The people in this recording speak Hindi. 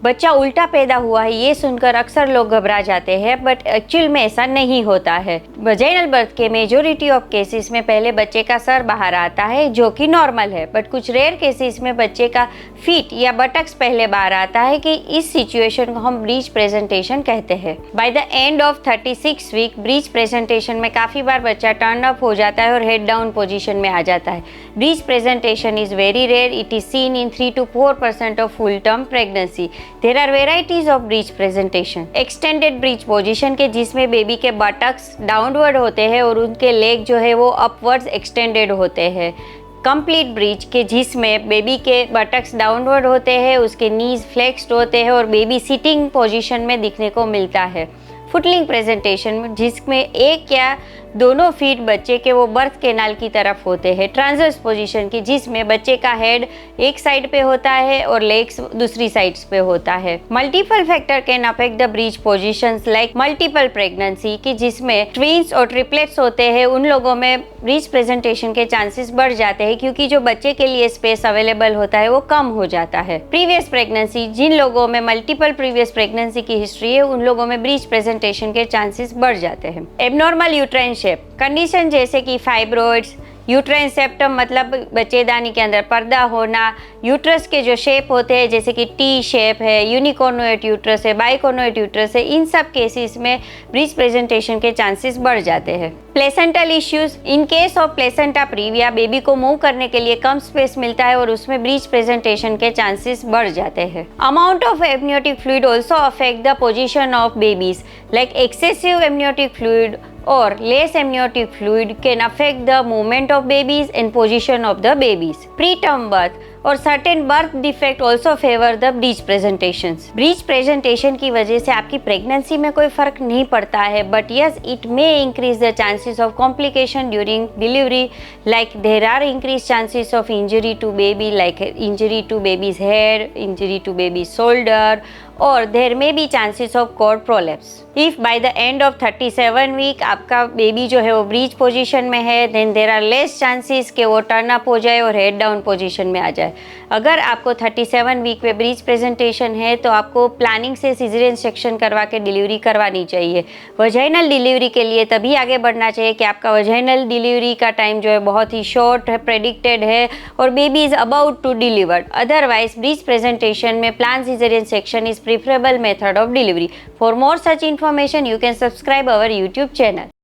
बच्चा उल्टा पैदा हुआ है ये सुनकर अक्सर लोग घबरा जाते हैं, बट एक्चुअल में ऐसा नहीं होता है। वजाइनल बर्थ के मेजोरिटी ऑफ केसेस में पहले बच्चे का सर बाहर आता है, जो कि नॉर्मल है, बट कुछ रेयर केसेस में बच्चे का फीट या बटक्स पहले बाहर आता है कि इस सिचुएशन को हम ब्रीच प्रेजेंटेशन कहते हैं। By the end of 36 week breech presentation में काफ़ी बार बच्चा टर्न अप हो जाता है और हेड डाउन पोजिशन में आ जाता है। Breech presentation is very rare, it is seen in 3 to 4% of full term pregnancy. There are varieties of breech presentation. Extended breech position के जिसमें बेबी के बटक्स डाउनवर्ड होते हैं और उनके लेग जो है वो अपवर्ड्स एक्सटेंडेड होते हैं। कंप्लीट ब्रीच के जिसमें बेबी के बटक्स डाउनवर्ड होते हैं, उसके नीज फ्लेक्स्ड होते हैं और बेबी सिटिंग पोजीशन में दिखने को मिलता है। फुटलिंग प्रेजेंटेशन जिसमें एक या दोनों फीट बच्चे के वो बर्थ कैनाल की तरफ होते हैं। ट्रांसवर्स पोजीशन की जिसमें बच्चे का हेड एक साइड पे होता है और लेग्स दूसरी साइड्स पे होता है। Multiple factor can affect the breach positions like multiple pregnancy की जिसमें ट्विंस और ट्रिपलेट्स होते हैं, उन लोगों में ब्रीच प्रेजेंटेशन के चांसेस बढ़ जाते हैं क्योंकि जो बच्चे के लिए स्पेस अवेलेबल होता है वो कम हो जाता है। प्रीवियस प्रेगनेंसी जिन लोगों में मल्टीपल प्रीवियस प्रेगनेंसी की हिस्ट्री है उन लोगों में ब्रीच प्रेजेंटेशन के चांसेस बढ़ जाते हैं। एबनॉर्मल यूट्राइन शेप कंडीशन जैसे कि फाइब्रॉइड्स, यूट्राइन सेप्टम मतलब बच्चेदानी के अंदर पर्दा होना, यूट्रस के जो शेप होते हैं जैसे कि टी शेप है, यूनिकॉर्नुएट यूट्रस है, बाइकॉर्नुएट यूट्रस है, इन सब केसेस में ब्रीच प्रेजेंटेशन के चांसेस बढ़ जाते हैं। Placental issues in case of placenta previa baby को मूव करने के लिए कम स्पेस मिलता है और उसमें ब्रीच प्रेजेंटेशन के चांसेस बढ़ जाते हैं। Amount of amniotic fluid also affect the position of babies like excessive amniotic fluid or less amniotic fluid can affect the movement of babies and position of the babies. Preterm birth और certain birth defect also favor the breech presentations. Breech presentation की वजह से आपकी प्रेगनेंसी में कोई फर्क नहीं पड़ता है, but yes it may increase the chances of complication during delivery, like there are increased chances of injury to baby, like injury to baby's head, injury to baby's shoulder, or there may be chances of cord prolapse. If by the end of 37 week आपका बेबी जो है वो ब्रीच पोजीशन में है, then there are less chances कि वो टर्न अप हो जाए और हेड डाउन पोजीशन में आ जाए। अगर आपको 37 वीक में ब्रीच प्रेजेंटेशन है तो आपको प्लानिंग से सिजेरियन सेक्शन करवा के डिलीवरी करवानी चाहिए। वजाइनल डिलीवरी के लिए तभी आगे बढ़ना चाहिए कि आपका वजाइनल डिलीवरी का टाइम जो है बहुत ही शॉर्ट है, प्रेडिक्टेड है और baby is about to delivered. Otherwise breech presentation में plan caesarean section is preferable method of delivery. For more such information, you can subscribe our YouTube channel.